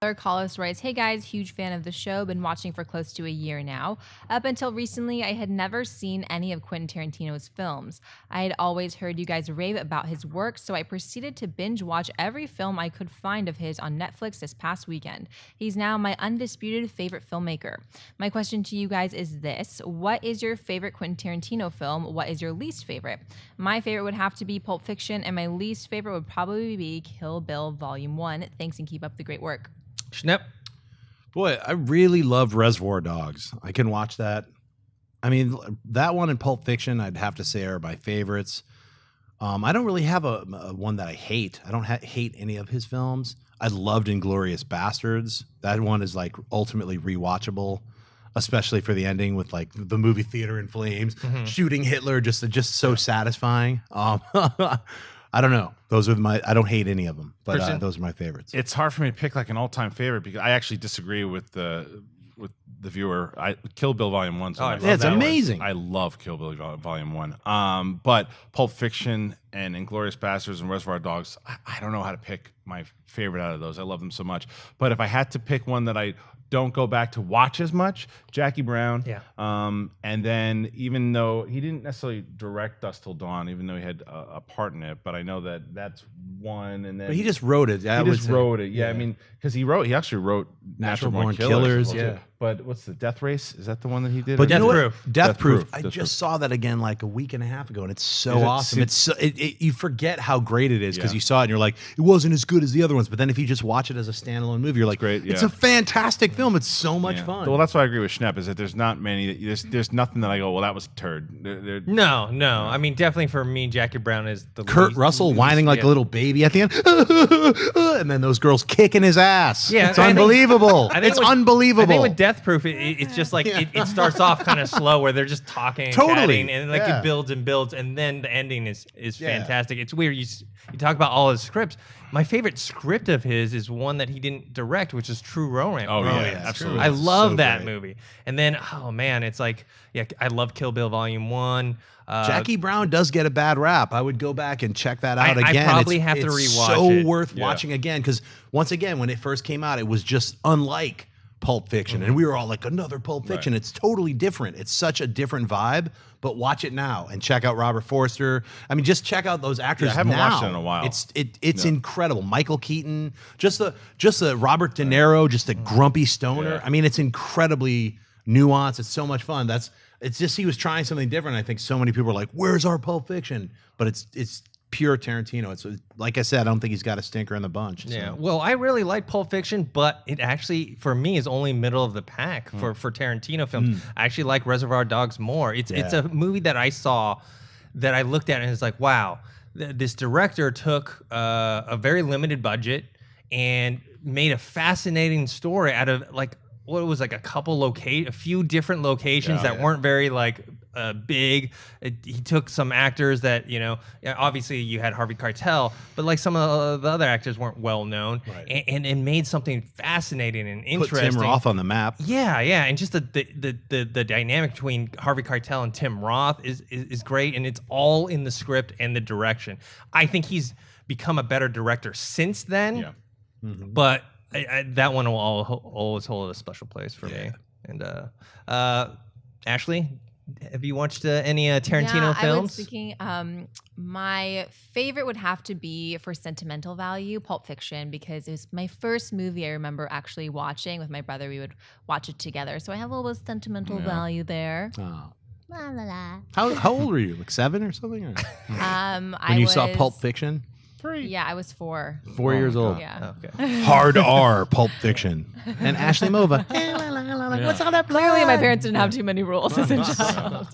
Collis writes, "Hey guys, huge fan of the show. Been watching for close to a year now. Up until recently, I had never seen any of Quentin Tarantino's films. I had always heard you guys rave about his work, so I proceeded to binge watch every film I could find of his on Netflix this past weekend. He's now my undisputed favorite filmmaker. My question to you guys is this: what is your favorite Quentin Tarantino film? What is your least favorite? My favorite would have to be Pulp Fiction, and my least favorite would probably be Kill Bill Volume 1. Thanks and keep up the great work." Schnepp. Boy, I really loved Reservoir Dogs. I can watch that. I mean, that one and Pulp Fiction, I'd have to say, are my favorites. I don't really have a one that I hate. I don't hate any of his films. I loved Inglourious Bastards. That one is like ultimately rewatchable, especially for the ending with like the movie theater in flames, shooting Hitler, just so satisfying. I don't know. Those are I don't hate any of them, but those are my favorites. It's hard for me to pick like an all-time favorite because I actually disagree with the viewer. Kill Bill Volume 1. It's amazing. I love Kill Bill Volume 1. But Pulp Fiction and Inglourious Bastards and Reservoir Dogs, I don't know how to pick my favorite out of those. I love them so much. But if I had to pick one that I don't go back to watch as much, Jackie Brown. Yeah. And then even though he didn't necessarily direct Dusk Till Dawn, even though he had a part in it, but I know that that's one. And then But he just wrote it. He just wrote it. Yeah, I mean, because he actually wrote Natural Born Killers. Yeah. But what's the Death Race? Is that the one that he did? But Death Proof. Death Proof. I Death just Proof. saw that again like a week and a half ago, and it's so Is it- awesome. It's so, you forget how great it is because Yeah. you saw it and you're like, it wasn't as good as the other ones. But then if you just watch it as a standalone movie, you're like, great, it's yeah. a fantastic film. It's so much fun. Well, that's why I agree with Schnepp, is that there's not many. There's nothing that I go, well, that was a turd. No. I mean, definitely for me, Jackie Brown is the Kurt least- Russell whining like a little baby at the end, and then those girls kicking his ass. Yeah, it's I think- unbelievable. I think It's with- unbelievable. I think with Death Proof, it's just like it starts off kind of slow, where they're just talking, and Totally. chatting, and like Yeah. it builds and builds, and then the ending is fantastic. It's weird. You talk about all his scripts. My favorite script of his is one that he didn't direct, which is True Romance. Oh, yeah, yeah, absolutely. I love So that great. movie. And then, oh man, it's like, yeah, I love Kill Bill Volume 1. Jackie Brown does get a bad rap. I would go back and check that out I again. probably It's- have to it's rewatch so it. worth Yeah. watching again because once again, when it first came out, it was just unlike Pulp Fiction, and we were all like, another Pulp Fiction. Right. It's totally different. It's such a different vibe. But watch it now and check out Robert Forster. I mean, just check out those actors. Yeah, I haven't now. watched it in a while. It's incredible. Michael Keaton, just the Robert De Niro, just a grumpy stoner. Yeah. I mean, it's incredibly nuanced. It's so much fun. It's just he was trying something different. I think so many people are like, "Where's our Pulp Fiction?" But it's pure Tarantino. It's like I said, I don't think he's got a stinker in the bunch. Yeah, So. well, I really like Pulp Fiction, but it actually, for me, is only middle of the pack for Tarantino films. I actually like Reservoir Dogs more. It's a movie that I saw that I looked at and it's like, wow, this director took a very limited budget and made a fascinating story out of like what was like a few different locations that weren't very like big. He took some actors that, obviously you had Harvey Keitel, but like some of the other actors weren't well known, Right. and made something fascinating and Put interesting. Tim Roth on the map. Yeah, and just the dynamic between Harvey Keitel and Tim Roth is great, and it's all in the script and the direction. I think he's become a better director since then, Yeah. but that one will always hold a special place for me. And Ashley, have you watched any Tarantino I films? was thinking my favorite would have to be, for sentimental value, Pulp Fiction, because it was my first movie I remember actually watching with my brother. We would watch it together. So I have a little bit of sentimental value there. Oh. La, la, la. How old were you? Like 7 or something? Or? I You saw was- Pulp Fiction? Yeah, I was 4. 4 years my old. Yeah. Okay. Hard R, Pulp Fiction. And Ashley Mova. What's all that blood? Clearly, my parents didn't have too many rules as a child.